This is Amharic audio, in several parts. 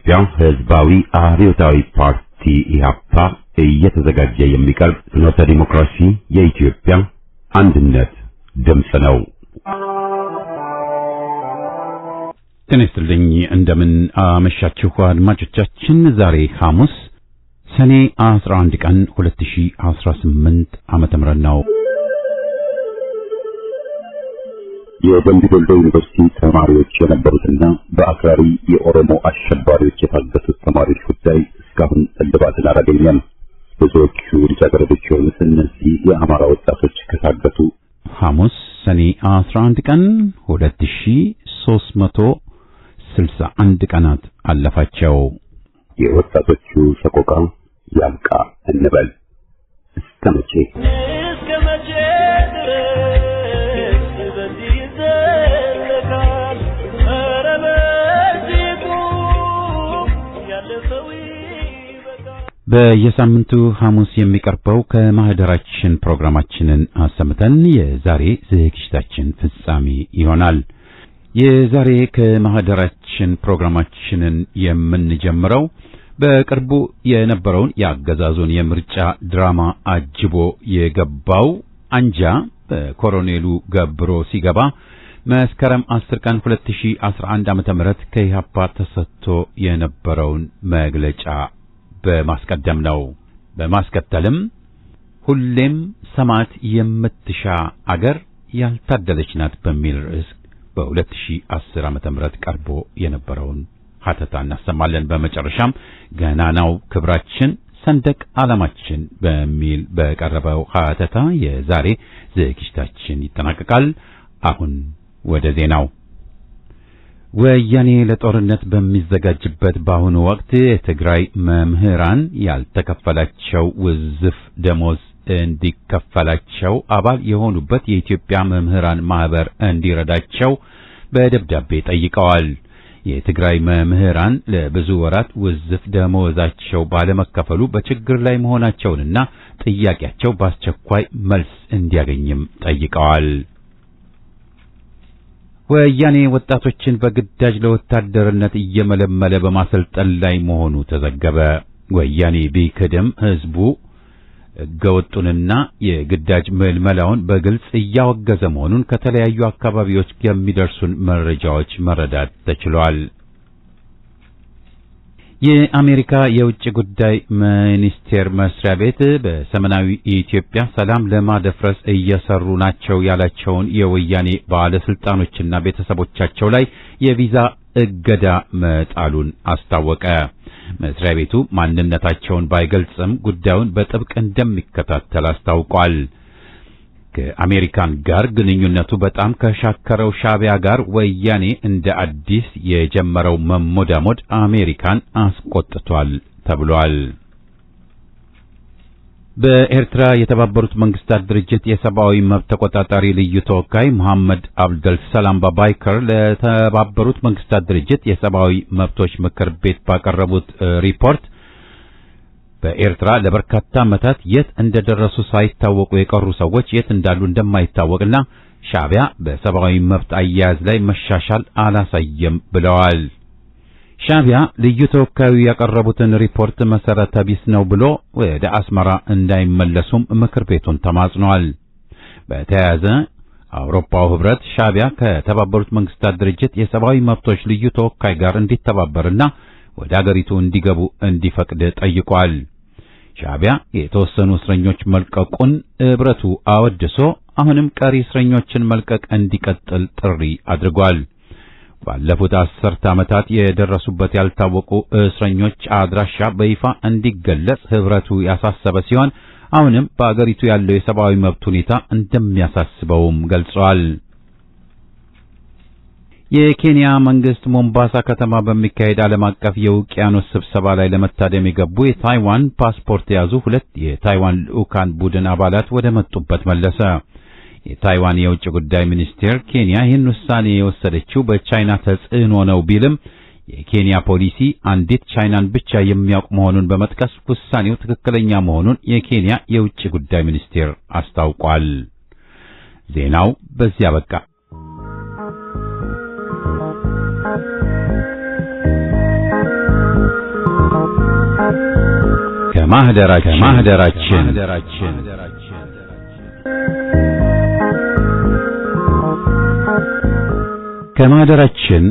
የኢትዮጵያ ሕዝባዊ አብዮታዊ ፓርቲ ኢህአፓ እየተዘጋጀ የሚቀርብ ፍኖተ ዲሞክራሲ የኢትዮጵያ አንድነት ድምፅ ነው። ጤና ይስጥልኝ። እንደምን አመሻችሁ አድማጮቻችን። ዛሬ ሐሙስ ሰኔ 11 ቀን 2018 ዓመተ ምህረት ነው። የደምቢ ዶሎ ዩኒቨርሲቲ ተማሪዎች የነበሩትና በአክራሪ የኦሮሞ አሸባሪዎች የታገቱት ተማሪዎች ጉዳይ እስካሁን እልባትን አላገኘም። ብዙዎቹ ልጃገረዶች የሆኑት እነዚህ የአማራ ወጣቶች ከታገቱ ሐሙስ ሰኔ 11 ቀን 2361 ቀናት አለፋቸው። የወጣቶቹ ሰቆቃ ያብቃ እንበል። እስከ መቼ በየሳምንቱ ሐሙስ የሚቀርበው ከማህደራችን ፕሮግራማችንን አሰምተን የዛሬ ዝግጅታችን ፍጻሜ ይሆናል። የዛሬ ከማህደራችን ፕሮግራማችንን የምንጀምረው በቅርቡ የነበረውን የአገዛዙን የምርጫ ድራማ አጅቦ የገባው አንጃ በኮሎኔሉ ገብሮ ሲገባ መስከረም 10 ቀን 2011 ዓ.ም ከኢህአፓ ተሰጥቶ የነበረውን መግለጫ በማስቀደም ነው። በማስከተልም ሁሌም ሰማዕት የምትሻ አገር ያልታደለች ናት በሚል ርዕስ በ2010 ዓ.ም ቀርቦ የነበረውን ሀተታ እናሰማለን። በመጨረሻም ገናናው ክብራችን ሰንደቅ ዓላማችን በሚል በቀረበው ሀተታ የዛሬ ዝግጅታችን ይጠናቀቃል። አሁን ወደ ዜናው። ወያኔ ለጦርነት በሚዘጋጅበት በአሁኑ ወቅት የትግራይ መምህራን ያልተከፈላቸው ውዝፍ ደሞዝ እንዲከፈላቸው አባል የሆኑበት የኢትዮጵያ መምህራን ማህበር እንዲረዳቸው በደብዳቤ ጠይቀዋል። የትግራይ መምህራን ለብዙ ወራት ውዝፍ ደሞዛቸው ባለመከፈሉ በችግር ላይ መሆናቸውንና ጥያቄያቸው በአስቸኳይ መልስ እንዲያገኝም ጠይቀዋል። ወያኔ ወጣቶችን በግዳጅ ለወታደርነት እየመለመለ በማሰልጠን ላይ መሆኑ ተዘገበ። ወያኔ ቢክድም ህዝቡ ሕገወጡንና የግዳጅ ምልመላውን በግልጽ እያወገዘ መሆኑን ከተለያዩ አካባቢዎች የሚደርሱን መረጃዎች መረዳት ተችሏል። የአሜሪካ የውጭ ጉዳይ ሚኒስቴር መስሪያ ቤት በሰሜናዊ ኢትዮጵያ ሰላም ለማደፍረስ እየሰሩ ናቸው ያላቸውን የወያኔ ባለስልጣኖችና ቤተሰቦቻቸው ላይ የቪዛ እገዳ መጣሉን አስታወቀ። መስሪያ ቤቱ ማንነታቸውን ባይገልጽም ጉዳዩን በጥብቅ እንደሚከታተል አስታውቋል። ከአሜሪካን ጋር ግንኙነቱ በጣም ከሻከረው ሻዕቢያ ጋር ወያኔ እንደ አዲስ የጀመረው መሞዳሞድ አሜሪካን አስቆጥቷል ተብሏል። በኤርትራ የተባበሩት መንግስታት ድርጅት የሰብአዊ መብት ተቆጣጣሪ ልዩ ተወካይ መሐመድ አብደል ሰላም ባባይከር ለተባበሩት መንግስታት ድርጅት የሰብአዊ መብቶች ምክር ቤት ባቀረቡት ሪፖርት በኤርትራ ለበርካታ ዓመታት የት እንደደረሱ ሳይታወቁ የቀሩ ሰዎች የት እንዳሉ እንደማይታወቅና ሻዕቢያ በሰብአዊ መብት አያያዝ ላይ መሻሻል አላሳየም ብለዋል። ሻዕቢያ ልዩ ተወካዩ ያቀረቡትን ሪፖርት መሰረተ ቢስ ነው ብሎ ወደ አስመራ እንዳይመለሱም ምክር ቤቱን ተማጽኗል። በተያያዘ አውሮፓው ህብረት ሻዕቢያ ከተባበሩት መንግስታት ድርጅት የሰብአዊ መብቶች ልዩ ተወካይ ጋር እንዲተባበርና ወደ አገሪቱ እንዲገቡ እንዲፈቅድ ጠይቋል። ሻዕቢያ የተወሰኑ እስረኞች መልቀቁን ህብረቱ አወድሶ አሁንም ቀሪ እስረኞችን መልቀቅ እንዲቀጥል ጥሪ አድርጓል። ባለፉት 10 ዓመታት የደረሱበት ያልታወቁ እስረኞች አድራሻ በይፋ እንዲገለጽ ህብረቱ ያሳሰበ ሲሆን አሁንም በአገሪቱ ያለው የሰብአዊ መብት ሁኔታ እንደሚያሳስበውም ገልጿል። የኬንያ መንግስት ሞምባሳ ከተማ በሚካሄድ ዓለም አቀፍ የውቅያኖስ ስብሰባ ላይ ለመታደም የገቡ የታይዋን ፓስፖርት የያዙ 2 የታይዋን ልዑካን ቡድን አባላት ወደ መጡበት መለሰ። የታይዋን የውጭ ጉዳይ ሚኒስቴር ኬንያ ይህን ውሳኔ የወሰደችው በቻይና ተጽዕኖ ነው ቢልም የኬንያ ፖሊሲ አንዲት ቻይናን ብቻ የሚያውቅ መሆኑን በመጥቀስ ውሳኔው ትክክለኛ መሆኑን የኬንያ የውጭ ጉዳይ ሚኒስቴር አስታውቋል። ዜናው በዚያ በቃ። ከማህደራችን ከማህደራችን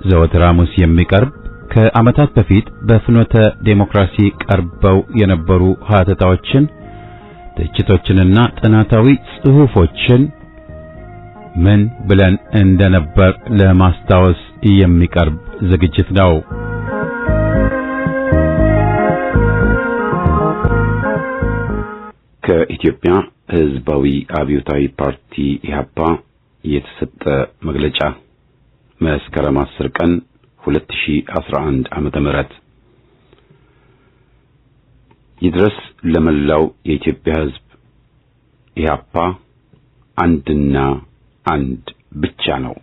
ዘወትር ሐሙስ የሚቀርብ ከዓመታት በፊት በፍኖተ ዴሞክራሲ ቀርበው የነበሩ ሀተታዎችን፣ ትችቶችንና ጥናታዊ ጽሑፎችን ምን ብለን እንደነበር ለማስታወስ የሚቀርብ ዝግጅት ነው። ከኢትዮጵያ ሕዝባዊ አብዮታዊ ፓርቲ ኢህአፓ የተሰጠ መግለጫ መስከረም 10 ቀን 2011 ዓመተ ምህረት ይድረስ ለመላው የኢትዮጵያ ሕዝብ ኢህአፓ አንድና አንድ ብቻ ነው።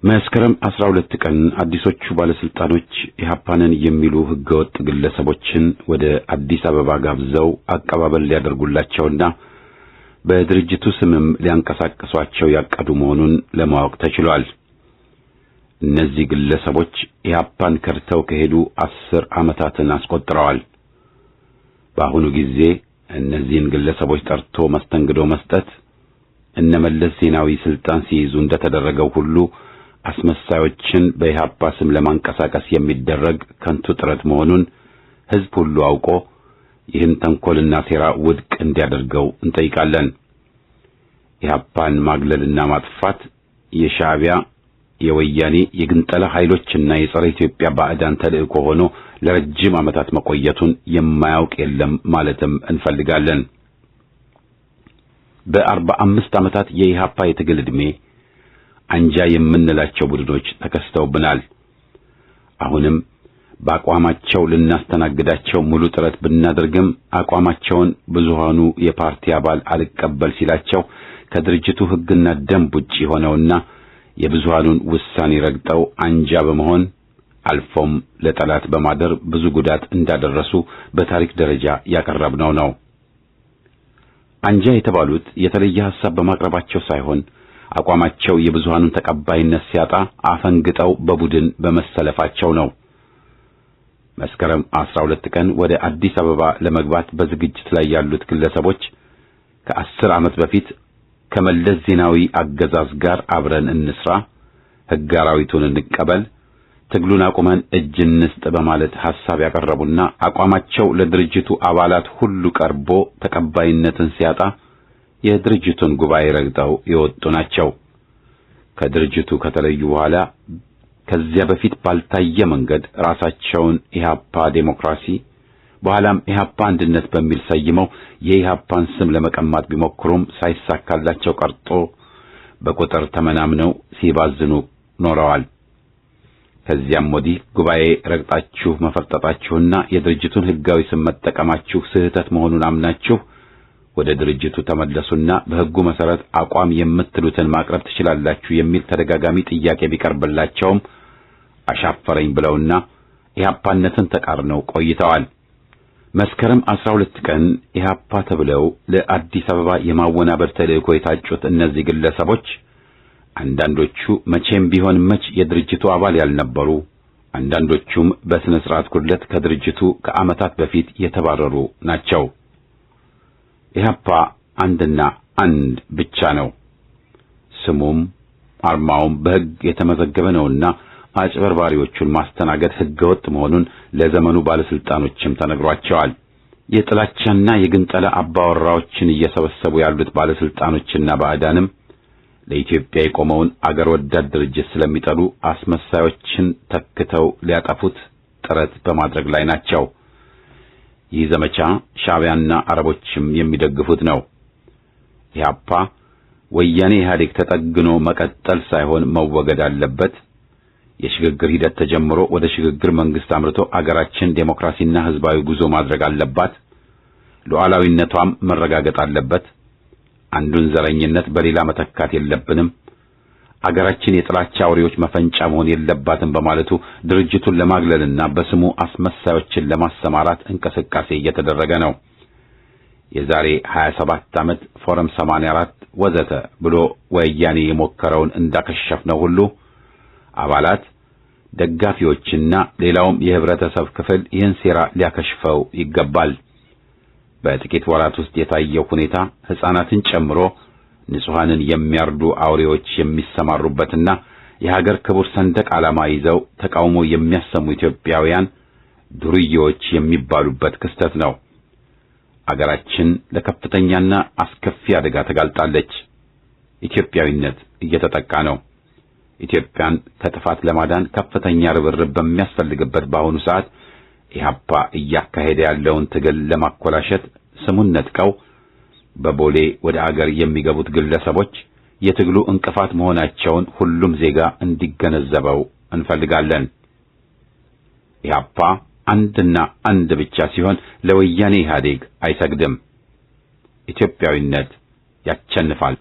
መስከረም 12 ቀን አዲሶቹ ባለስልጣኖች ኢህአፓንን የሚሉ ህገወጥ ግለሰቦችን ወደ አዲስ አበባ ጋብዘው አቀባበል ሊያደርጉላቸውና በድርጅቱ ስምም ሊያንቀሳቅሷቸው ያቀዱ መሆኑን ለማወቅ ተችሏል። እነዚህ ግለሰቦች ኢህአፓን ከርተው ከሄዱ 10 ዓመታትን አስቆጥረዋል። በአሁኑ ጊዜ እነዚህን ግለሰቦች ጠርቶ መስተንግዶ መስጠት እነመለስ ዜናዊ ስልጣን ሲይዙ እንደተደረገው ሁሉ አስመሳዮችን በኢህአፓ ስም ለማንቀሳቀስ የሚደረግ ከንቱ ጥረት መሆኑን ህዝብ ሁሉ አውቆ ይህን ተንኮልና ሴራ ውድቅ እንዲያደርገው እንጠይቃለን። ኢህአፓን ማግለልና ማጥፋት የሻዕቢያ የወያኔ የግንጠላ ኃይሎችና የጸረ ኢትዮጵያ ባዕዳን ተልእኮ ሆኖ ለረጅም ዓመታት መቆየቱን የማያውቅ የለም ማለትም እንፈልጋለን። በ45 ዓመታት የኢህአፓ የትግል ዕድሜ አንጃ የምንላቸው ቡድኖች ተከስተውብናል። አሁንም በአቋማቸው ልናስተናግዳቸው ሙሉ ጥረት ብናደርግም አቋማቸውን ብዙሃኑ የፓርቲ አባል አልቀበል ሲላቸው ከድርጅቱ ሕግና ደንብ ውጪ ሆነውና የብዙሃኑን ውሳኔ ረግጠው አንጃ በመሆን አልፎም ለጠላት በማደር ብዙ ጉዳት እንዳደረሱ በታሪክ ደረጃ ያቀረብነው ነው። አንጃ የተባሉት የተለየ ሐሳብ በማቅረባቸው ሳይሆን አቋማቸው የብዙሃኑን ተቀባይነት ሲያጣ አፈንግጠው በቡድን በመሰለፋቸው ነው። መስከረም 12 ቀን ወደ አዲስ አበባ ለመግባት በዝግጅት ላይ ያሉት ግለሰቦች ከ10 ዓመት በፊት ከመለስ ዜናዊ አገዛዝ ጋር አብረን እንስራ፣ ሕግ አራዊቱን እንቀበል፣ ትግሉን አቁመን እጅ እንስጥ በማለት ሐሳብ ያቀረቡና አቋማቸው ለድርጅቱ አባላት ሁሉ ቀርቦ ተቀባይነትን ሲያጣ የድርጅቱን ጉባኤ ረግጠው የወጡ ናቸው። ከድርጅቱ ከተለዩ በኋላ ከዚያ በፊት ባልታየ መንገድ ራሳቸውን ኢህአፓ ዴሞክራሲ በኋላም ኢህአፓ አንድነት በሚል ሰይመው የኢህአፓን ስም ለመቀማት ቢሞክሩም ሳይሳካላቸው ቀርቶ በቁጥር ተመናምነው ሲባዝኑ ኖረዋል። ከዚያም ወዲህ ጉባኤ ረግጣችሁ መፈርጠጣችሁና የድርጅቱን ሕጋዊ ስም መጠቀማችሁ ስህተት መሆኑን አምናችሁ ወደ ድርጅቱ ተመለሱና በሕጉ መሰረት አቋም የምትሉትን ማቅረብ ትችላላችሁ የሚል ተደጋጋሚ ጥያቄ ቢቀርብላቸውም አሻፈረኝ ብለውና ኢህአፓነትን ተቃርነው ቆይተዋል። መስከረም 12 ቀን ኢህአፓ ተብለው ለአዲስ አበባ የማወናበድ ተልእኮ የታጩት እነዚህ ግለሰቦች አንዳንዶቹ መቼም ቢሆን መች የድርጅቱ አባል ያልነበሩ፣ አንዳንዶቹም በስነ ስርዓት ጉድለት ከድርጅቱ ከዓመታት በፊት የተባረሩ ናቸው። ኢህአፓ አንድና አንድ ብቻ ነው። ስሙም አርማውም በሕግ የተመዘገበ ነውና አጭበርባሪዎቹን ማስተናገድ ሕገወጥ መሆኑን ለዘመኑ ባለስልጣኖችም ተነግሯቸዋል። የጥላቻና የግንጠላ አባወራዎችን እየሰበሰቡ ያሉት ባለስልጣኖችና ባዕዳንም ለኢትዮጵያ የቆመውን አገር ወዳድ ድርጅት ስለሚጠሉ አስመሳዮችን ተክተው ሊያጠፉት ጥረት በማድረግ ላይ ናቸው። ይህ ዘመቻ ሻዕቢያና አረቦችም የሚደግፉት ነው። ኢህአፓ ወያኔ ኢህአዴግ ተጠግኖ መቀጠል ሳይሆን መወገድ አለበት። የሽግግር ሂደት ተጀምሮ ወደ ሽግግር መንግስት አምርቶ አገራችን ዴሞክራሲና ህዝባዊ ጉዞ ማድረግ አለባት። ሉዓላዊነቷም መረጋገጥ አለበት። አንዱን ዘረኝነት በሌላ መተካት የለብንም። አገራችን የጥላቻ አውሬዎች መፈንጫ መሆን የለባትም በማለቱ ድርጅቱን ለማግለልና በስሙ አስመሳዮችን ለማሰማራት እንቅስቃሴ እየተደረገ ነው። የዛሬ 27 ዓመት ፎረም 84 ወዘተ ብሎ ወያኔ የሞከረውን እንዳከሸፍነው ሁሉ አባላት ደጋፊዎችና ሌላውም የህብረተሰብ ክፍል ይህን ሴራ ሊያከሽፈው ይገባል። በጥቂት ወራት ውስጥ የታየው ሁኔታ ሕፃናትን ጨምሮ ንጹሃንን የሚያርዱ አውሬዎች የሚሰማሩበትና የሀገር ክቡር ሰንደቅ ዓላማ ይዘው ተቃውሞ የሚያሰሙ ኢትዮጵያውያን ዱርዬዎች የሚባሉበት ክስተት ነው። አገራችን ለከፍተኛና አስከፊ አደጋ ተጋልጣለች። ኢትዮጵያዊነት እየተጠቃ ነው። ኢትዮጵያን ከጥፋት ለማዳን ከፍተኛ ርብርብ በሚያስፈልግበት በአሁኑ ሰዓት ኢህአፓ እያካሄደ ያለውን ትግል ለማኮላሸት ስሙን ነጥቀው በቦሌ ወደ አገር የሚገቡት ግለሰቦች የትግሉ እንቅፋት መሆናቸውን ሁሉም ዜጋ እንዲገነዘበው እንፈልጋለን። ኢህአፓ አንድና አንድ ብቻ ሲሆን ለወያኔ ኢህአዴግ አይሰግድም። ኢትዮጵያዊነት ያቸንፋል።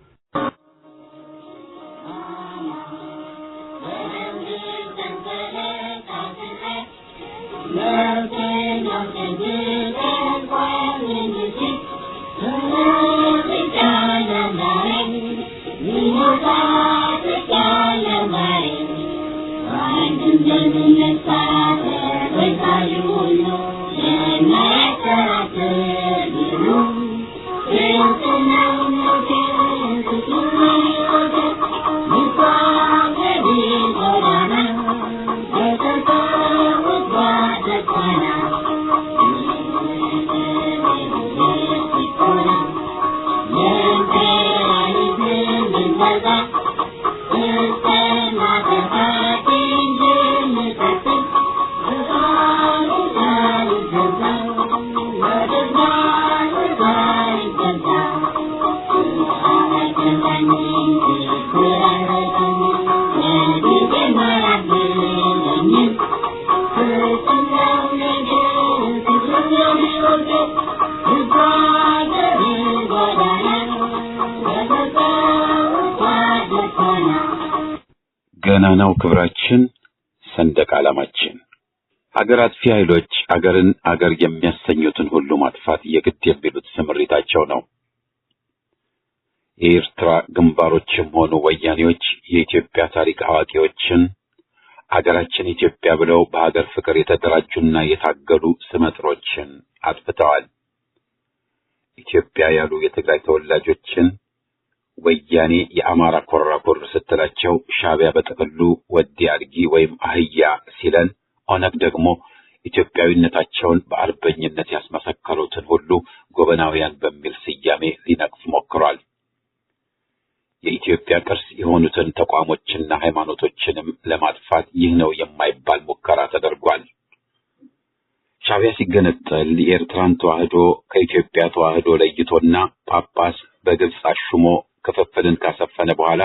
ገናናው ክብራችን ሰንደቅ ዓላማችን። ሀገር አጥፊ ኃይሎች አገርን አገር የሚያሰኙትን ሁሉ ማጥፋት የግድ የሚሉት ስምሪታቸው ነው። የኤርትራ ግንባሮችም ሆኑ ወያኔዎች የኢትዮጵያ ታሪክ አዋቂዎችን አገራችን ኢትዮጵያ ብለው በሀገር ፍቅር የተደራጁና የታገሉ ስመጥሮችን አጥፍተዋል። ኢትዮጵያ ያሉ የትግራይ ተወላጆችን ወያኔ የአማራ ኮራኮር ስትላቸው ሻዕቢያ በጥቅሉ ወዲ አድጊ ወይም አህያ ሲለን፣ ኦነግ ደግሞ ኢትዮጵያዊነታቸውን በአርበኝነት ያስመሰከሩትን ሁሉ ጎበናውያን በሚል ስያሜ ሊነቅፍ ሞክሯል። የኢትዮጵያ ቅርስ የሆኑትን ተቋሞችና ሃይማኖቶችንም ለማጥፋት ይህ ነው የማይባል ሙከራ ተደርጓል። ሻዕቢያ ሲገነጠል የኤርትራን ተዋህዶ ከኢትዮጵያ ተዋህዶ ለይቶና ጳጳስ በግብጽ አሹሞ ክፍፍልን ካሰፈነ በኋላ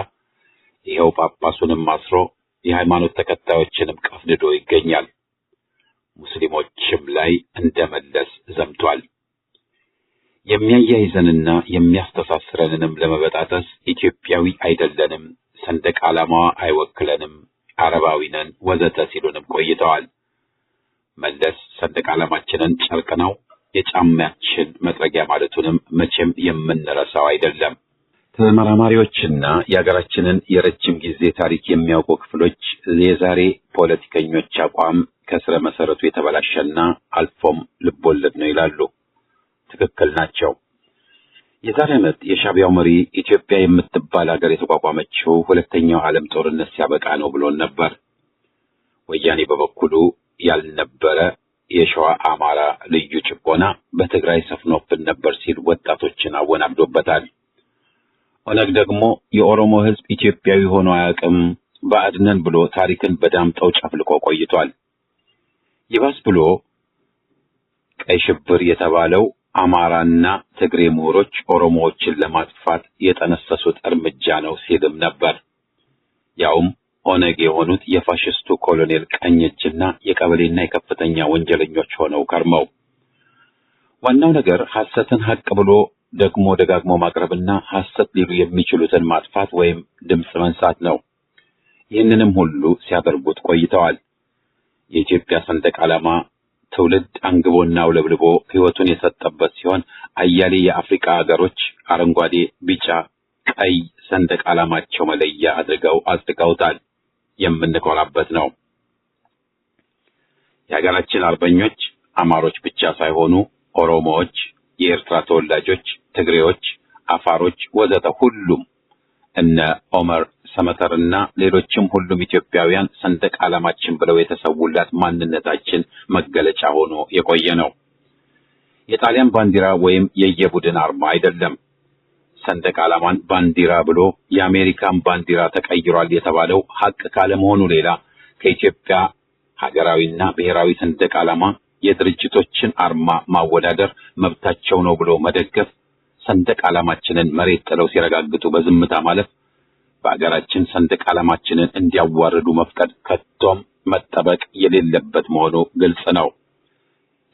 ይኸው ጳጳሱንም አስሮ የሃይማኖት ተከታዮችንም ቀፍድዶ ይገኛል። ሙስሊሞችም ላይ እንደመለስ ዘምቷል። የሚያያይዘንና የሚያስተሳስረንንም ለመበጣጠስ ኢትዮጵያዊ አይደለንም፣ ሰንደቅ ዓላማዋ አይወክለንም፣ አረባዊ ነን ወዘተ ሲሉንም ቆይተዋል። መለስ ሰንደቅ ዓላማችንን ጨርቅ ነው የጫማችን መጥረጊያ ማለቱንም መቼም የምንረሳው አይደለም። ተመራማሪዎችና የሀገራችንን የረጅም ጊዜ ታሪክ የሚያውቁ ክፍሎች የዛሬ ፖለቲከኞች አቋም ከስረ መሰረቱ የተበላሸና አልፎም ልቦለድ ነው ይላሉ። ትክክል ናቸው። የዛሬ ዓመት የሻዕቢያው መሪ ኢትዮጵያ የምትባል ሀገር የተቋቋመችው ሁለተኛው ዓለም ጦርነት ሲያበቃ ነው ብሎን ነበር። ወያኔ በበኩሉ ያልነበረ የሸዋ አማራ ልዩ ጭቆና በትግራይ ሰፍኖብን ነበር ሲል ወጣቶችን አወናብዶበታል። ኦነግ ደግሞ የኦሮሞ ሕዝብ ኢትዮጵያዊ ሆኖ አያውቅም ባዕድነን ብሎ ታሪክን በዳምጠው ጨፍልቆ ቆይቷል። ይባስ ብሎ ቀይ ሽብር የተባለው አማራና ትግሬ ምሁሮች ኦሮሞዎችን ለማጥፋት የጠነሰሱት እርምጃ ነው ሲልም ነበር። ያውም ኦነግ የሆኑት የፋሽስቱ ኮሎኔል ቀኝ እጅና የቀበሌና የከፍተኛ ወንጀለኞች ሆነው ከርመው። ዋናው ነገር ሐሰትን ሐቅ ብሎ ደግሞ ደጋግሞ ማቅረብና ሐሰት ሊሉ የሚችሉትን ማጥፋት ወይም ድምጽ መንሳት ነው። ይህንንም ሁሉ ሲያደርጉት ቆይተዋል። የኢትዮጵያ ሰንደቅ ዓላማ ትውልድ አንግቦና ውለብልቦ ሕይወቱን የሰጠበት ሲሆን አያሌ የአፍሪካ ሀገሮች አረንጓዴ፣ ቢጫ፣ ቀይ ሰንደቅ ዓላማቸው መለያ አድርገው አጽድቀውታል። የምንኮራበት ነው። የሀገራችን አርበኞች አማሮች ብቻ ሳይሆኑ ኦሮሞዎች፣ የኤርትራ ተወላጆች፣ ትግሬዎች፣ አፋሮች ወዘተ ሁሉም እነ ኦመር ሰመተርና ሌሎችም ሁሉም ኢትዮጵያውያን ሰንደቅ ዓላማችን ብለው የተሰውላት ማንነታችን መገለጫ ሆኖ የቆየ ነው። የጣሊያን ባንዲራ ወይም የየቡድን አርማ አይደለም። ሰንደቅ ዓላማን ባንዲራ ብሎ የአሜሪካን ባንዲራ ተቀይሯል የተባለው ሐቅ ካለመሆኑ ሌላ ከኢትዮጵያ ሀገራዊና ብሔራዊ ሰንደቅ ዓላማ የድርጅቶችን አርማ ማወዳደር መብታቸው ነው ብሎ መደገፍ፣ ሰንደቅ ዓላማችንን መሬት ጥለው ሲረጋግጡ በዝምታ ማለፍ፣ በአገራችን ሰንደቅ ዓላማችንን እንዲያዋርዱ መፍቀድ ከቶም መጠበቅ የሌለበት መሆኑ ግልጽ ነው።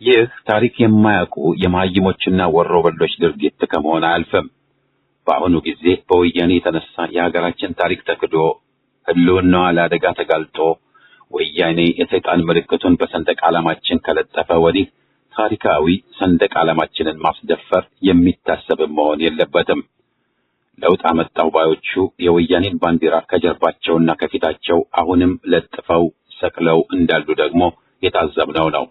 ይህ ታሪክ የማያውቁ የመሃይሞችና ወሮበሎች ድርጊት ከመሆን አያልፍም። በአሁኑ ጊዜ በወያኔ የተነሳ የሀገራችን ታሪክ ተክዶ ሕልውናዋ ለአደጋ ተጋልጦ ወያኔ የሰይጣን ምልክቱን በሰንደቅ ዓላማችን ከለጠፈ ወዲህ ታሪካዊ ሰንደቅ ዓላማችንን ማስደፈር የሚታሰብ መሆን የለበትም። ለውጥ አመጣው ባዮቹ የወያኔን ባንዲራ ከጀርባቸውና ከፊታቸው አሁንም ለጥፈው ሰቅለው እንዳሉ ደግሞ የታዘብነው ነው።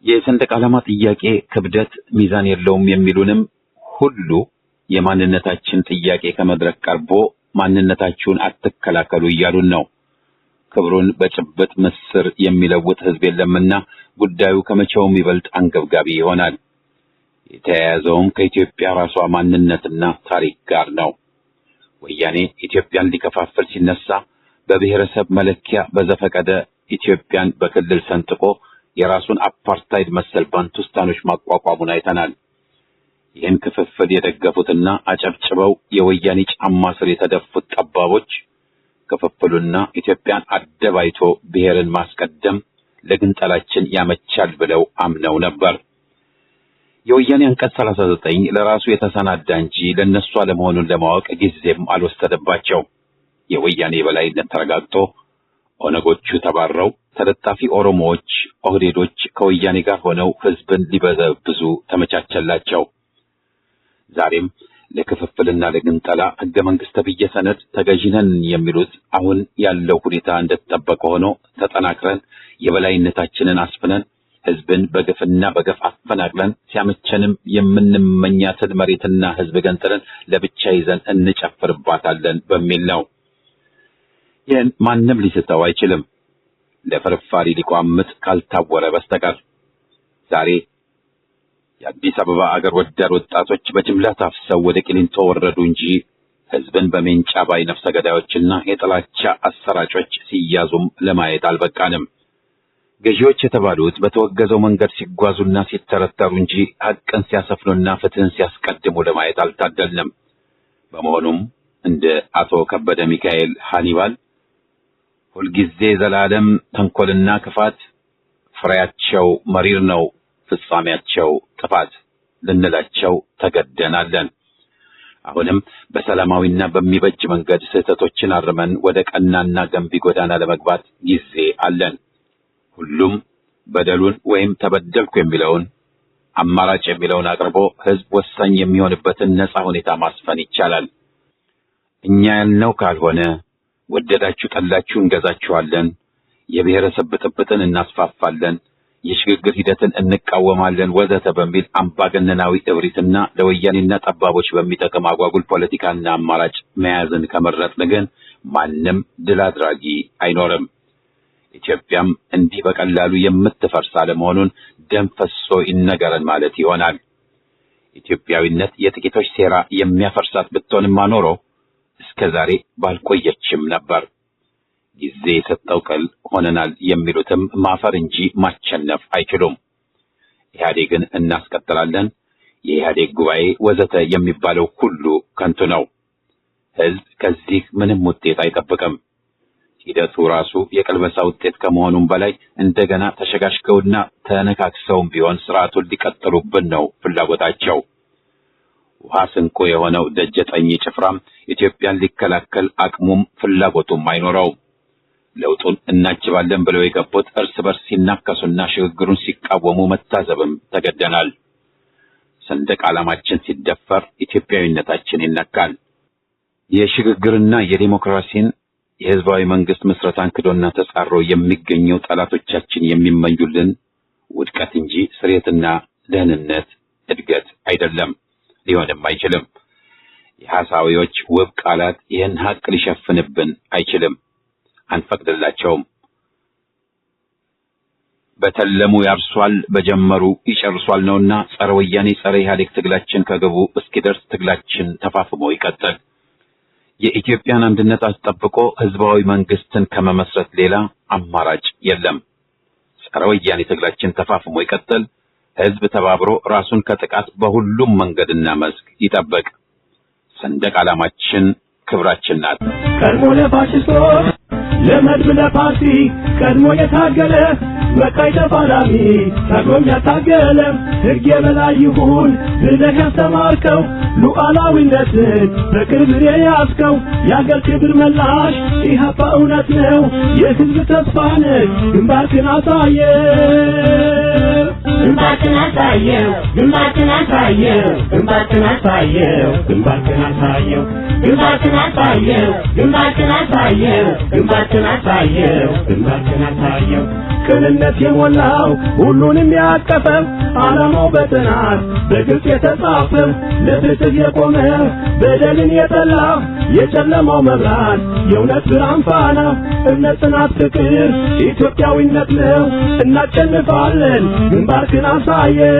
የሰንደቅ ዓላማ ጥያቄ ክብደት ሚዛን የለውም የሚሉንም ሁሉ የማንነታችን ጥያቄ ከመድረክ ቀርቦ ማንነታችሁን አትከላከሉ እያሉን ነው። ክብሩን በጭብጥ ምስር የሚለውጥ ሕዝብ የለምና ጉዳዩ ከመቼውም ይበልጥ አንገብጋቢ ይሆናል። የተያያዘውም ከኢትዮጵያ ራሷ ማንነትና ታሪክ ጋር ነው። ወያኔ ኢትዮጵያን ሊከፋፍል ሲነሳ በብሔረሰብ መለኪያ በዘፈቀደ ኢትዮጵያን በክልል ሰንጥቆ የራሱን አፓርታይድ መሰል ባንቱስታኖች ማቋቋሙን አይተናል። ይህን ክፍፍል የደገፉትና አጨብጭበው የወያኔ ጫማ ስር የተደፉት ጠባቦች ክፍፍሉና ኢትዮጵያን አደባይቶ ብሔርን ማስቀደም ለግንጠላችን ያመቻል ብለው አምነው ነበር። የወያኔ አንቀጽ 39 ለራሱ የተሰናዳ እንጂ ለነሱ አለመሆኑን ለማወቅ ጊዜም አልወሰደባቸው። የወያኔ የበላይነት ተረጋግጦ ኦነጎቹ ተባረው ተለጣፊ ኦሮሞዎች፣ ኦህዴዶች ከወያኔ ጋር ሆነው ህዝብን ሊበዘብዙ ተመቻቸላቸው። ዛሬም ለክፍፍልና ለግንጠላ ህገ መንግስት ተብዬ ሰነድ ተገዥነን የሚሉት አሁን ያለው ሁኔታ እንደተጠበቀ ሆኖ ተጠናክረን የበላይነታችንን አስፍነን ህዝብን በግፍና በገፍ አፈናቅለን ሲያመቸንም የምንመኛትን መሬትና ህዝብ ገንጥለን ለብቻ ይዘን እንጨፍርባታለን በሚል ነው። ይህን ማንም ሊስተው አይችልም፣ ለፍርፋሪ ሊቋምጥ ካልታወረ በስተቀር። ዛሬ የአዲስ አበባ አገር ወዳድ ወጣቶች በጅምላ ታፍሰው ወደ ቂሊንጦ ወረዱ እንጂ ህዝብን በሜንጫ ባይ ነፍሰ ገዳዮችና የጥላቻ አሰራጮች ሲያዙም ለማየት አልበቃንም። ገዢዎች የተባሉት በተወገዘው መንገድ ሲጓዙና ሲተረተሩ እንጂ ሐቅን ሲያሰፍኑና ፍትህን ሲያስቀድሙ ለማየት አልታደልንም። በመሆኑም እንደ አቶ ከበደ ሚካኤል ሃኒባል ሁልጊዜ ዘላለም ተንኮልና ክፋት ፍሬያቸው መሪር ነው፣ ፍጻሜያቸው ጥፋት ልንላቸው ተገደናለን። አሁንም በሰላማዊና በሚበጅ መንገድ ስህተቶችን አርመን ወደ ቀናና ገንቢ ጎዳና ለመግባት ጊዜ አለን። ሁሉም በደሉን ወይም ተበደልኩ የሚለውን አማራጭ የሚለውን አቅርቦ ህዝብ ወሳኝ የሚሆንበትን ነፃ ሁኔታ ማስፈን ይቻላል። እኛ ያልነው ካልሆነ ወደዳችሁ ጠላችሁ እንገዛችኋለን፣ የብሔረሰብ ብጥብጥን እናስፋፋለን፣ የሽግግር ሂደትን እንቃወማለን ወዘተ በሚል አምባገነናዊ እብሪትና ለወያኔና ጠባቦች በሚጠቅም አጓጉል ፖለቲካና አማራጭ መያዝን ከመረጥን ግን ማንም ድል አድራጊ አይኖርም። ኢትዮጵያም እንዲህ በቀላሉ የምትፈርስ አለመሆኑን ደም ፈሶ ይነገረን ማለት ይሆናል። ኢትዮጵያዊነት የጥቂቶች ሴራ የሚያፈርሳት ብትሆንማ ኖሮ እስከዛሬ ባልቆየችም ነበር። ጊዜ የሰጠው ቀል ሆነናል የሚሉትም ማፈር እንጂ ማቸነፍ አይችሉም። ኢህአዴግን እናስቀጥላለን፣ የኢህአዴግ ጉባኤ ወዘተ የሚባለው ሁሉ ከንቱ ነው። ህዝብ ከዚህ ምንም ውጤት አይጠብቅም። ሂደቱ ራሱ የቅልበሳ ውጤት ከመሆኑም በላይ እንደገና ተሸጋሽገውና ተነካክሰውም ቢሆን ስርዓቱን ሊቀጥሉብን ነው ፍላጎታቸው። ውሃ ስንቆ የሆነው ደጀጠኝ ጭፍራም ኢትዮጵያን ሊከላከል አቅሙም ፍላጎቱም አይኖረውም። ለውጡን እናጅባለን ብለው የገቡት እርስ በርስ ሲናከሱና ሽግግሩን ሲቃወሙ መታዘብም ተገደናል። ሰንደቅ ዓላማችን ሲደፈር ኢትዮጵያዊነታችን ይነካል። የሽግግርና የዲሞክራሲን የህዝባዊ መንግስት መስረታን ክዶና ተጻሮ የሚገኘው ጠላቶቻችን የሚመኙልን ውድቀት እንጂ ስሬትና ደህንነት እድገት አይደለም፣ ሊሆንም አይችልም። የሐሳዊዎች ውብ ቃላት ይህን ሀቅ ሊሸፍንብን አይችልም፣ አንፈቅድላቸውም። በተለሙ ያርሷል፣ በጀመሩ ይጨርሷል ነውና ጸረ ወያኔ ጸረ ኢህአዴግ ትግላችን ከግቡ እስኪደርስ ትግላችን ተፋፍሞ ይቀጥል። የኢትዮጵያን አንድነት አስጠብቆ ህዝባዊ መንግስትን ከመመስረት ሌላ አማራጭ የለም። ጸረ ወያኔ ትግላችን ተፋፍሞ ይቀጥል። ህዝብ ተባብሮ ራሱን ከጥቃት በሁሉም መንገድና መስክ ይጠብቅ። ሰንደቅ ዓላማችን ክብራችን ናት። ቀድሞ ለፋሽስቶች ለመድብ ለፓርቲ ቀድሞ የታገለ በቃይ ተፋላሚ ታግሎም ያታገለ ሕግ የበላይ ይሁን ብለህ ያስተማርከው ሉዓላዊነትን በክብር የያዝከው የአገር ክብር መላሽ ኢህአፓ እውነት ነው የህዝብ ተስፋ ነህ። ግንባርህን አሳየው ግንባርህን አሳየው ግንባርህን አሳየው ግንባርህን አሳየው ግንባርህን አሳየው ግንባርህን አሳየው ግንባርህን አሳየው ግንባርህን አሳየው ግንባርህን አሳየው ቅንነት የሞላው ሁሉንም ያቀፈው ዓላማው በጥናት በግልጽ የተጻፈው ለፍትህ የቆመ በደልን የጠላ የጨለማው መብራት የእውነት ብርሃን ፋና እምነት፣ ጽናት፣ ፍቅር ኢትዮጵያዊነት ነው። እናሸንፋለን። ግንባርህን አሳየው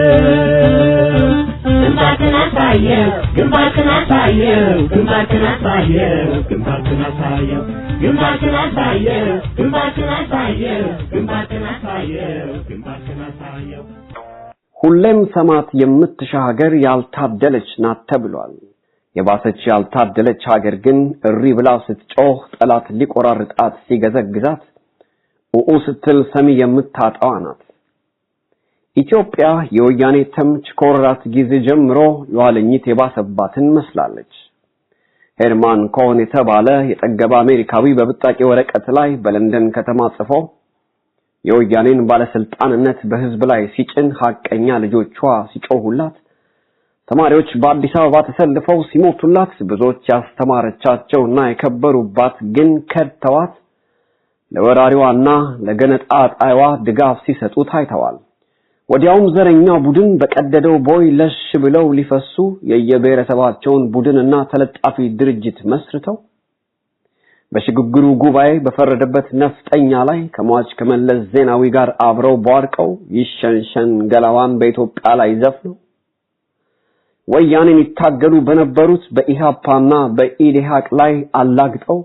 ግንባርህን አሳየው ግንባርህን አሳየው ግንባርህን አሳየው ግንባርህን አሳየው ግንባርህን አሳየው ግንባርህን አሳየው ግንባርህን አሳየው ግንባርህን አሳየው። ሁሌም ሰማት የምትሻ ሀገር ያልታደለች ናት ተብሏል። የባሰች ያልታደለች ሀገር ግን እሪ ብላ ስትጮህ ጠላት ሊቆራርጣት ሲገዘግዛት ኡኡ ስትል ሰሚ የምታጣዋ ናት። ኢትዮጵያ የወያኔ ተምች ኮራት ጊዜ ጀምሮ የዋለኝት የባሰባትን መስላለች። ሄርማን ኮን የተባለ የጠገበ አሜሪካዊ በብጣቂ ወረቀት ላይ በለንደን ከተማ ጽፎ የወያኔን ባለስልጣንነት በህዝብ ላይ ሲጭን ሐቀኛ ልጆቿ ሲጮሁላት፣ ተማሪዎች በአዲስ አበባ ተሰልፈው ሲሞቱላት፣ ብዙዎች ያስተማረቻቸውና የከበሩባት ግን ከድተዋት ለወራሪዋና ለገነጣ ጣይዋ ድጋፍ ሲሰጡ ታይተዋል። ወዲያውም ዘረኛው ቡድን በቀደደው ቦይ ለሽ ብለው ሊፈሱ የየብሔረሰባቸውን ቡድንና ተለጣፊ ድርጅት መስርተው በሽግግሩ ጉባኤ በፈረደበት ነፍጠኛ ላይ ከሟች ከመለስ ዜናዊ ጋር አብረው ቧርቀው ይሸንሸን ገላዋን በኢትዮጵያ ላይ ዘፍነው ወያኔን ይታገሉ በነበሩት በኢሃፓና በኢዴሃቅ ላይ አላግጠው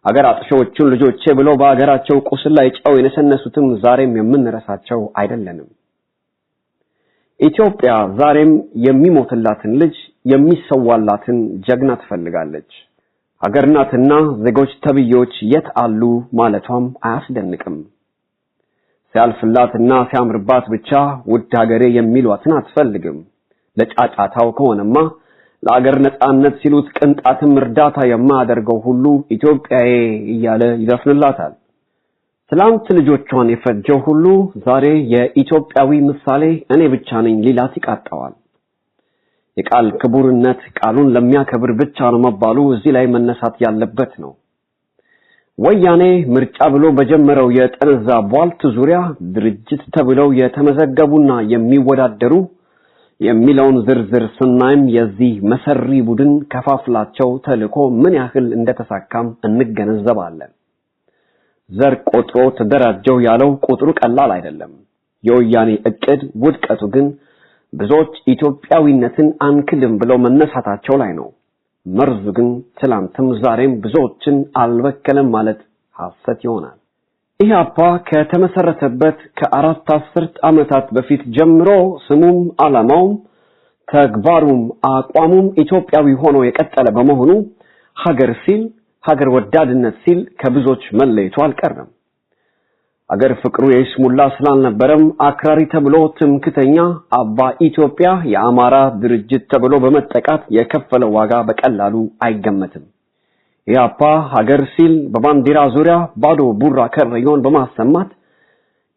አገር አጥሾቹን ልጆቼ ብለው በአገራቸው ቁስል ላይ ጨው የነሰነሱትም ዛሬም የምንረሳቸው አይደለንም። ኢትዮጵያ ዛሬም የሚሞትላትን ልጅ የሚሰዋላትን ጀግና ትፈልጋለች። ሀገርናትና ዜጎች ተብዮች የት አሉ ማለቷም አያስደንቅም። ሲያልፍላትና ሲያምርባት ብቻ ውድ ሀገሬ የሚሏትን አትፈልግም። ለጫጫታው ከሆነማ ለአገር ነጻነት ሲሉት ቅንጣትም እርዳታ የማያደርገው ሁሉ ኢትዮጵያዬ እያለ ይዘፍንላታል። ትላንት ልጆቿን የፈጀው ሁሉ ዛሬ የኢትዮጵያዊ ምሳሌ እኔ ብቻ ነኝ ሊላት ይቃጣዋል። የቃል ክቡርነት ቃሉን ለሚያከብር ብቻ ነው መባሉ እዚህ ላይ መነሳት ያለበት ነው። ወያኔ ምርጫ ብሎ በጀመረው የጠነዛ ቧልት ዙሪያ ድርጅት ተብለው የተመዘገቡና የሚወዳደሩ የሚለውን ዝርዝር ስናይም የዚህ መሰሪ ቡድን ከፋፍላቸው ተልኮ ምን ያህል እንደተሳካም እንገነዘባለን። ዘር ቆጥሮ ተደራጀው ያለው ቁጥሩ ቀላል አይደለም። የወያኔ እቅድ ውድቀቱ ግን ብዙዎች ኢትዮጵያዊነትን አንክልም ብለው መነሳታቸው ላይ ነው። መርዙ ግን ትላንትም ዛሬም ብዙዎችን አልበከለም ማለት ሐሰት ይሆናል። ኢህአፓ ከተመሰረተበት ከአራት አስርት ዓመታት በፊት ጀምሮ ስሙም ዓላማውም ተግባሩም አቋሙም ኢትዮጵያዊ ሆኖ የቀጠለ በመሆኑ ሀገር ወዳድነት ሲል ከብዙዎች መለየቱ አልቀረም። አገር ፍቅሩ የይስሙላ ስላልነበረም አክራሪ ተብሎ ትምክተኛ አባ ኢትዮጵያ የአማራ ድርጅት ተብሎ በመጠቃት የከፈለው ዋጋ በቀላሉ አይገመትም። ኢህአፓ ሀገር ሲል በባንዲራ ዙሪያ ባዶ ቡራ ከረዮን በማሰማት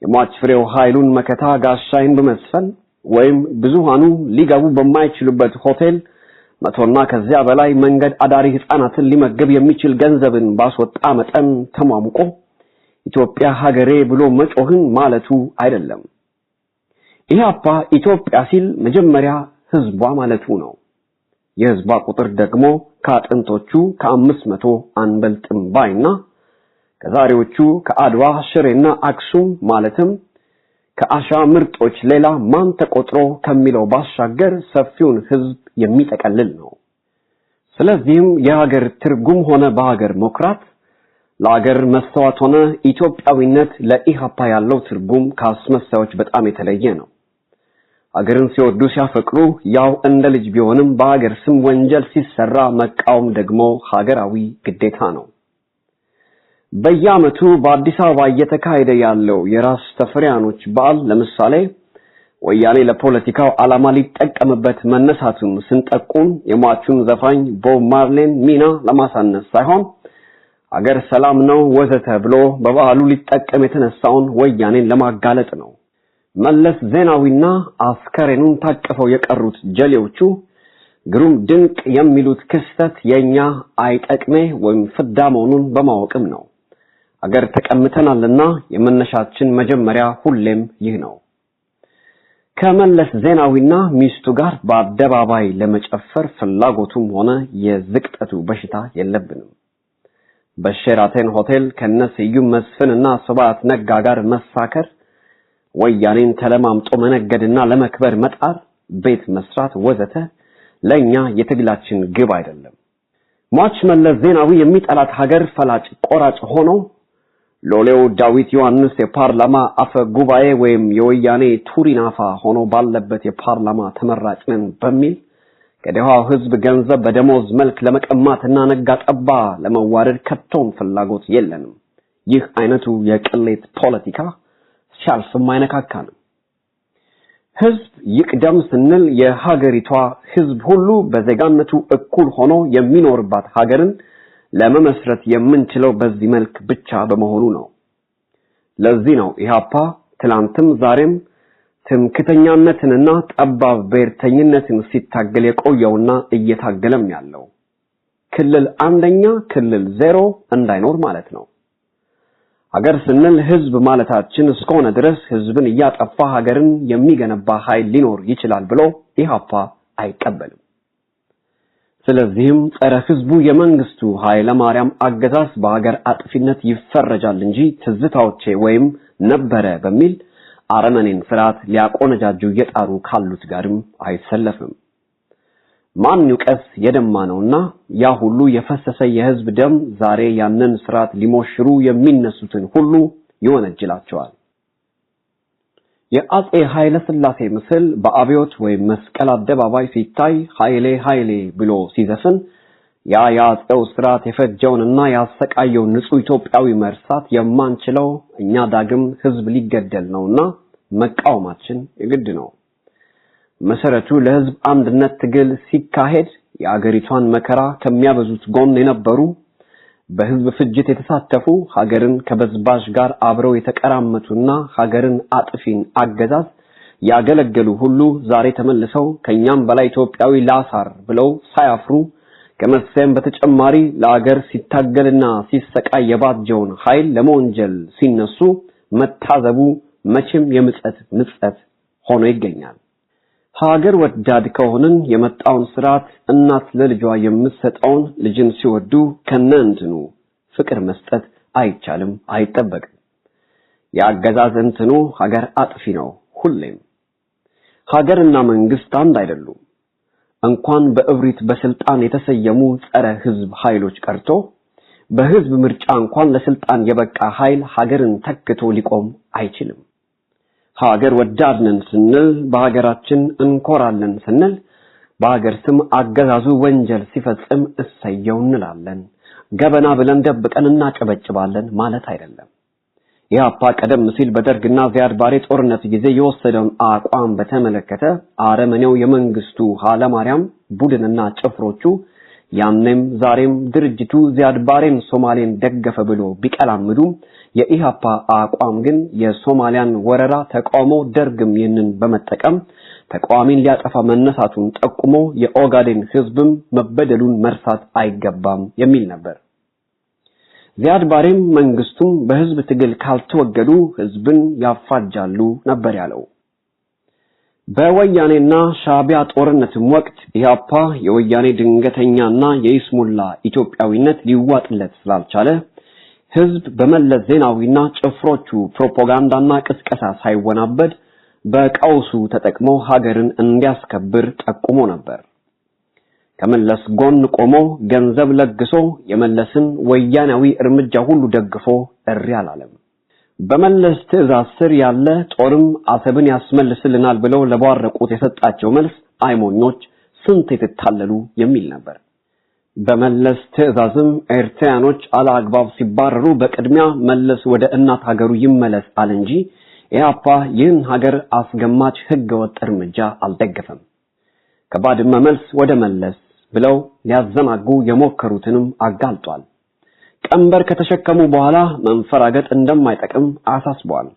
የሟች ፍሬው ኃይሉን መከታ ጋሻይን በመስፈን ወይም ብዙሃኑ ሊገቡ በማይችሉበት ሆቴል መቶና ከዚያ በላይ መንገድ አዳሪ ህፃናትን ሊመገብ የሚችል ገንዘብን ባስወጣ መጠን ተሟሙቆ ኢትዮጵያ ሀገሬ ብሎ መጮህን ማለቱ አይደለም። ኢህአፓ ኢትዮጵያ ሲል መጀመሪያ ህዝቧ ማለቱ ነው። የህዝቧ ቁጥር ደግሞ ከአጥንቶቹ ከ500 አንበልጥም ባይና ከዛሬዎቹ ከአድዋ ሽሬና አክሱም ማለትም ከአሻ ምርጦች ሌላ ማን ተቆጥሮ ከሚለው ባሻገር ሰፊውን ህዝብ የሚጠቀልል ነው። ስለዚህም የሀገር ትርጉም ሆነ በሀገር መኩራት ለሀገር መስተዋት ሆነ ኢትዮጵያዊነት ለኢህአፓ ያለው ትርጉም ከአስመሳዮች በጣም የተለየ ነው። ሀገርን ሲወዱ ሲያፈቅሩ ያው እንደ ልጅ ቢሆንም በሀገር ስም ወንጀል ሲሰራ መቃወም ደግሞ ሀገራዊ ግዴታ ነው። በየዓመቱ በአዲስ አበባ እየተካሄደ ያለው የራስ ተፈሪያኖች በዓል ለምሳሌ ወያኔ ለፖለቲካው ዓላማ ሊጠቀምበት መነሳቱን ስንጠቁም የሟቹን ዘፋኝ ቦብ ማርሌን ሚና ለማሳነስ ሳይሆን ሀገር ሰላም ነው ወዘተ ብሎ በበዓሉ ሊጠቀም የተነሳውን ወያኔን ለማጋለጥ ነው። መለስ ዜናዊና አስከሬኑን ታቅፈው የቀሩት ጀሌዎቹ ግሩም ድንቅ የሚሉት ክስተት የኛ አይጠቅሜ ወይም ፍዳ መሆኑን በማወቅም ነው። አገር ተቀምተናልና የመነሻችን መጀመሪያ ሁሌም ይህ ነው። ከመለስ ዜናዊና ሚስቱ ጋር በአደባባይ ለመጨፈር ፍላጎቱም ሆነ የዝቅጠቱ በሽታ የለብንም። በሼራተን ሆቴል ከነስዩም መስፍንና ስብሐት ነጋ ጋር መሳከር፣ ወያኔን ተለማምጦ መነገድና ለመክበር መጣር፣ ቤት መስራት ወዘተ ለኛ የትግላችን ግብ አይደለም። ሟች መለስ ዜናዊ የሚጠላት ሀገር ፈላጭ ቆራጭ ሆኖ ሎሌው ዳዊት ዮሐንስ የፓርላማ አፈ ጉባኤ ወይም የወያኔ ቱሪናፋ ሆኖ ባለበት የፓርላማ ተመራጭ ነን በሚል ከደሃው ህዝብ ገንዘብ በደሞዝ መልክ ለመቀማትና ነጋ ጠባ ለመዋረድ ከቶም ፍላጎት የለንም። ይህ አይነቱ የቅሌት ፖለቲካ ሲያልፍም አይነካካንም። ህዝብ ይቅደም ስንል የሀገሪቷ ህዝብ ሁሉ በዜጋነቱ እኩል ሆኖ የሚኖርባት ሀገርን ለመመስረት የምንችለው በዚህ መልክ ብቻ በመሆኑ ነው። ለዚህ ነው ኢህአፓ ትላንትም ዛሬም ትምክተኛነትንና ጠባብ ብሔርተኝነትን ሲታገል የቆየውና እየታገለም ያለው። ክልል አንደኛ ክልል ዜሮ እንዳይኖር ማለት ነው። ሀገር ስንል ህዝብ ማለታችን እስከሆነ ድረስ ህዝብን እያጠፋ ሀገርን የሚገነባ ኃይል ሊኖር ይችላል ብሎ ኢህአፓ አይቀበልም። ስለዚህም ጸረ ህዝቡ የመንግስቱ ኃይለ ማርያም አገዛዝ በሀገር አጥፊነት ይፈረጃል እንጂ ትዝታዎቼ ወይም ነበረ በሚል አረመኔን ስርዓት ሊያቆነጃጁ የጣሩ ካሉት ጋርም አይሰለፍም። ማን ይውቀስ የደማ ነውና ያ ሁሉ የፈሰሰ የህዝብ ደም ዛሬ ያንን ስርዓት ሊሞሽሩ የሚነሱትን ሁሉ ይወነጅላቸዋል። የአጼ ኃይለ ሥላሴ ምስል በአብዮት ወይም መስቀል አደባባይ ሲታይ ኃይሌ ኃይሌ ብሎ ሲዘፍን ያ የአጼው ስርዓት የፈጀውንና ያሰቃየውን ንጹህ ኢትዮጵያዊ መርሳት የማንችለው እኛ ዳግም ህዝብ ሊገደል ነውና መቃወማችን የግድ ነው። መሰረቱ ለህዝብ አንድነት ትግል ሲካሄድ የአገሪቷን መከራ ከሚያበዙት ጎን የነበሩ በህዝብ ፍጅት የተሳተፉ ሀገርን ከበዝባዥ ጋር አብረው የተቀራመቱና ሀገርን አጥፊን አገዛዝ ያገለገሉ ሁሉ ዛሬ ተመልሰው ከኛም በላይ ኢትዮጵያዊ ላሳር ብለው ሳያፍሩ ከመሰየም በተጨማሪ ለሀገር ሲታገልና ሲሰቃይ የባጀውን ኃይል ለመወንጀል ሲነሱ መታዘቡ መቼም ምጸት ሆኖ ይገኛል። ሀገር ወዳድ ከሆነን የመጣውን ስርዓት እናት ለልጇ የምትሰጠውን ልጅን ሲወዱ ከነንትኑ ፍቅር መስጠት አይቻልም፣ አይጠበቅም። የአገዛዝ እንትኑ ሀገር አጥፊ ነው። ሁሌም ሀገርና መንግስት አንድ አይደሉም። እንኳን በእብሪት በስልጣን የተሰየሙ ጸረ ህዝብ ኃይሎች ቀርቶ በህዝብ ምርጫ እንኳን ለስልጣን የበቃ ኃይል ሀገርን ተክቶ ሊቆም አይችልም። ሀገር ወዳድነን ስንል በሀገራችን እንኮራለን ስንል በሀገር ስም አገዛዙ ወንጀል ሲፈጽም እሰየው እንላለን። ገበና ብለን ደብቀን እናጨበጭባለን ማለት አይደለም። ኢህአፓ ቀደም ሲል በደርግና ዚያድ ባሬ ጦርነት ጊዜ የወሰደውን አቋም በተመለከተ አረመኔው የመንግስቱ ኃይለ ማርያም ቡድንና ጭፍሮቹ ያንንም ዛሬም ድርጅቱ ዚያድ ባሬን ሶማሌን ደገፈ ብሎ ቢቀላምዱ የኢሃፓ አቋም ግን የሶማሊያን ወረራ ተቃውሞ ደርግም ይህንን በመጠቀም ተቃዋሚን ሊያጠፋ መነሳቱን ጠቁሞ የኦጋዴን ህዝብም መበደሉን መርሳት አይገባም የሚል ነበር። ዚያድ ባሬም መንግስቱም በህዝብ ትግል ካልተወገዱ ህዝብን ያፋጃሉ ነበር ያለው። በወያኔና ሻቢያ ጦርነትም ወቅት ኢሃፓ የወያኔ ድንገተኛና የይስሙላ ኢትዮጵያዊነት ሊዋጥለት ስላልቻለ ህዝብ በመለስ ዜናዊና ጭፍሮቹ ፕሮፓጋንዳና ቅስቀሳ ሳይወናበድ በቀውሱ ተጠቅሞ ሀገርን እንዲያስከብር ጠቁሞ ነበር። ከመለስ ጎን ቆሞ ገንዘብ ለግሶ የመለስን ወያናዊ እርምጃ ሁሉ ደግፎ እሪ አላለም። በመለስ ትዕዛዝ ስር ያለ ጦርም አሰብን ያስመልስልናል ብለው ለባረቁት የሰጣቸው መልስ አይሞኞች ስንት የተታለሉ የሚል ነበር። በመለስ ትዕዛዝም ኤርትራኖች አላግባብ ሲባረሩ በቅድሚያ መለስ ወደ እናት ሀገሩ ይመለስ አለ እንጂ ኢሃፓ ይህን ሀገር አስገማች ህገወጥ እርምጃ አልደገፈም። ከባድመ መልስ ወደ መለስ ብለው ሊያዘናጉ የሞከሩትንም አጋልጧል። ቀንበር ከተሸከሙ በኋላ መንፈራገጥ እንደማይጠቅም አሳስቧል።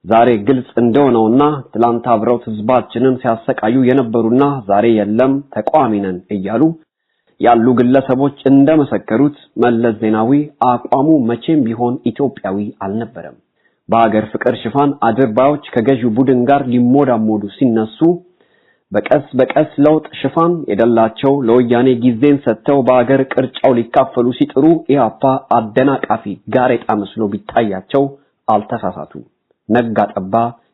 ዛሬ ግልጽ እንደሆነውና ትላንት አብረው ህዝባችንን ሲያሰቃዩ የነበሩና ዛሬ የለም ተቃዋሚ ነን እያሉ ያሉ ግለሰቦች እንደመሰከሩት መለስ ዜናዊ አቋሙ መቼም ቢሆን ኢትዮጵያዊ አልነበረም። በአገር ፍቅር ሽፋን አድርባዮች ከገዢው ቡድን ጋር ሊሞዳሞዱ ሲነሱ በቀስ በቀስ ለውጥ ሽፋን የደላቸው ለወያኔ ጊዜን ሰጥተው በአገር ቅርጫው ሊካፈሉ ሲጥሩ ኢሃፓ አደናቃፊ ጋሬጣ መስሎ ቢታያቸው አልተሳሳቱ። ነጋ ጠባ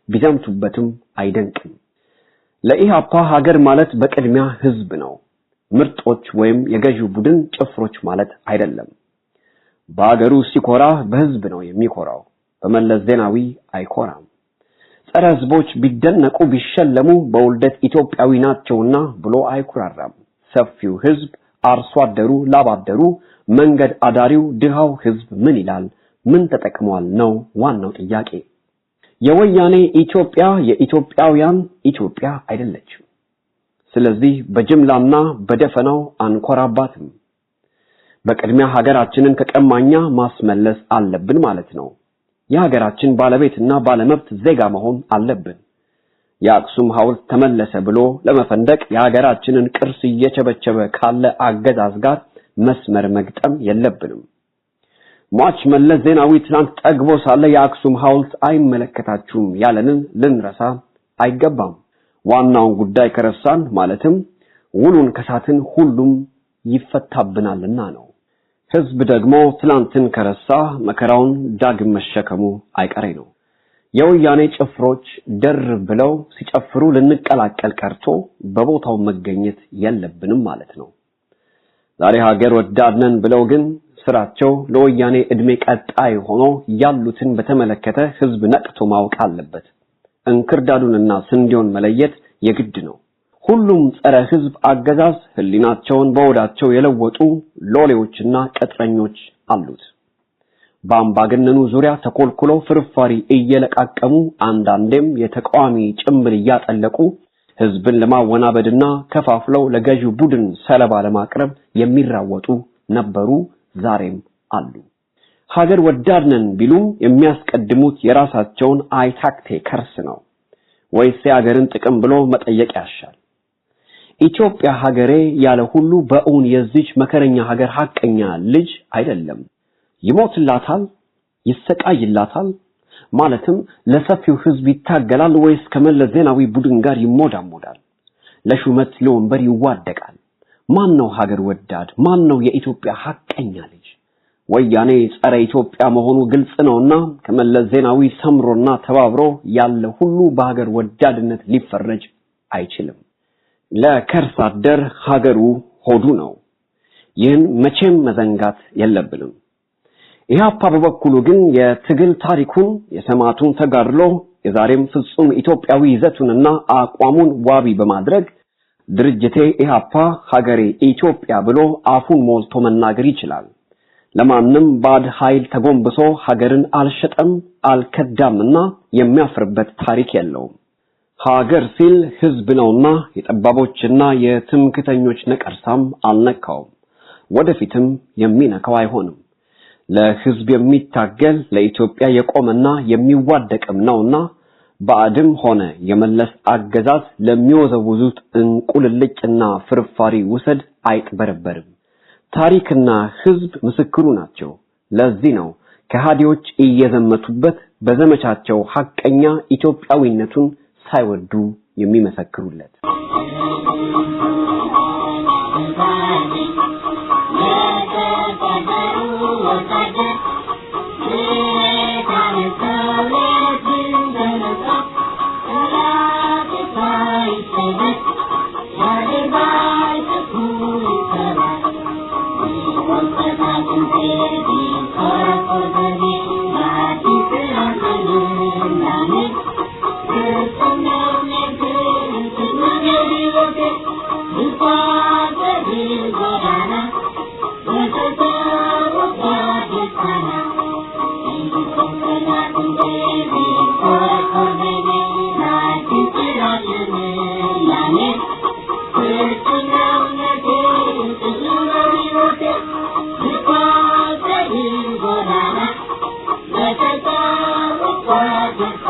ቢዘምቱበትም አይደንቅም። ለኢሃፓ ሀገር ማለት በቅድሚያ ህዝብ ነው። ምርጦች ወይም የገዢው ቡድን ጭፍሮች ማለት አይደለም። በአገሩ ሲኮራ በህዝብ ነው የሚኮራው። በመለስ ዜናዊ አይኮራም። ጸረ ህዝቦች ቢደነቁ ቢሸለሙ በውልደት ኢትዮጵያዊ ናቸውና ብሎ አይኩራራም። ሰፊው ህዝብ፣ አርሶ አደሩ፣ ላባደሩ፣ መንገድ አዳሪው፣ ድሃው ህዝብ ምን ይላል? ምን ተጠቅሟል ነው ዋናው ጥያቄ። የወያኔ ኢትዮጵያ የኢትዮጵያውያን ኢትዮጵያ አይደለችም። ስለዚህ በጅምላና በደፈናው አንኮራባትም። በቅድሚያ ሀገራችንን ከቀማኛ ማስመለስ አለብን ማለት ነው። የሀገራችን ባለቤትና ባለመብት ዜጋ መሆን አለብን። የአክሱም ሐውልት ተመለሰ ብሎ ለመፈንደቅ የሀገራችንን ቅርስ እየቸበቸበ ካለ አገዛዝ ጋር መስመር መግጠም የለብንም። ሟች መለስ ዜናዊ ትናንት ጠግቦ ሳለ የአክሱም ሐውልት አይመለከታችሁም ያለንን ልንረሳ አይገባም። ዋናውን ጉዳይ ከረሳን ማለትም ውሉን ከሳትን ሁሉም ይፈታብናልና ነው። ህዝብ ደግሞ ትላንትን ከረሳ መከራውን ዳግም መሸከሙ አይቀሬ ነው። የወያኔ ጭፍሮች ደርብ ብለው ሲጨፍሩ ልንቀላቀል ቀርቶ በቦታው መገኘት የለብንም ማለት ነው። ዛሬ ሀገር ወዳድነን ብለው ግን ስራቸው ለወያኔ እድሜ ቀጣይ ሆኖ ያሉትን በተመለከተ ህዝብ ነቅቶ ማወቅ አለበት። እንክርዳዱንና ስንዴውን መለየት የግድ ነው። ሁሉም ጸረ ህዝብ አገዛዝ ህሊናቸውን በወዳቸው የለወጡ ሎሌዎችና ቀጥረኞች አሉት። በአምባገነኑ ዙሪያ ተኮልኩለው ፍርፋሪ እየለቃቀሙ አንዳንዴም የተቃዋሚ ጭምብል እያጠለቁ ህዝብን ለማወናበድና ከፋፍለው ለገዢው ቡድን ሰለባ ለማቅረብ የሚራወጡ ነበሩ፣ ዛሬም አሉ። ሀገር ወዳድነን ቢሉም የሚያስቀድሙት የራሳቸውን አይታክቴ ከርስ ነው ወይስ የሀገርን ጥቅም ብሎ መጠየቅ ያሻል። ኢትዮጵያ ሀገሬ ያለ ሁሉ በእውን የዚች መከረኛ ሀገር ሐቀኛ ልጅ አይደለም። ይሞትላታል፣ ይሰቃይላታል፣ ማለትም ለሰፊው ህዝብ ይታገላል ወይስ ከመለስ ዜናዊ ቡድን ጋር ይሞዳሞዳል? ለሹመት ለወንበር ይዋደቃል? ማን ነው ሀገር ወዳድ? ማን ነው የኢትዮጵያ ሐቀኛ ልጅ? ወያኔ ጸረ ኢትዮጵያ መሆኑ ግልጽ ነውና ከመለስ ዜናዊ ሰምሮና ተባብሮ ያለ ሁሉ በሀገር ወዳድነት ሊፈረጅ አይችልም። ለከርስ አደር ሀገሩ ሆዱ ነው። ይህን መቼም መዘንጋት የለብንም። ኢሃፓ በበኩሉ ግን የትግል ታሪኩን የሰማዕቱን ተጋድሎ የዛሬም ፍጹም ኢትዮጵያዊ ይዘቱንና አቋሙን ዋቢ በማድረግ ድርጅቴ ኢሃፓ ሀገሬ ኢትዮጵያ ብሎ አፉን ሞልቶ መናገር ይችላል። ለማንም ባድ ኃይል ተጎንብሶ ሀገርን አልሸጠም አልከዳምና የሚያፍርበት ታሪክ የለውም። ሀገር ሲል ህዝብ ነውና የጠባቦችና የትምክተኞች ነቀርሳም አልነካውም። ወደፊትም የሚነካው አይሆንም። ለህዝብ የሚታገል ለኢትዮጵያ የቆመና የሚዋደቅም ነውና ባዕድም ሆነ የመለስ አገዛዝ ለሚወዘውዙት እንቁልልጭና ፍርፋሪ ውሰድ አይቅበረበርም። ታሪክና ህዝብ ምስክሩ ናቸው። ለዚህ ነው ከሃዲዎች እየዘመቱበት በዘመቻቸው ሐቀኛ ኢትዮጵያዊነቱን ሳይወዱ የሚመሰክሩለት። Let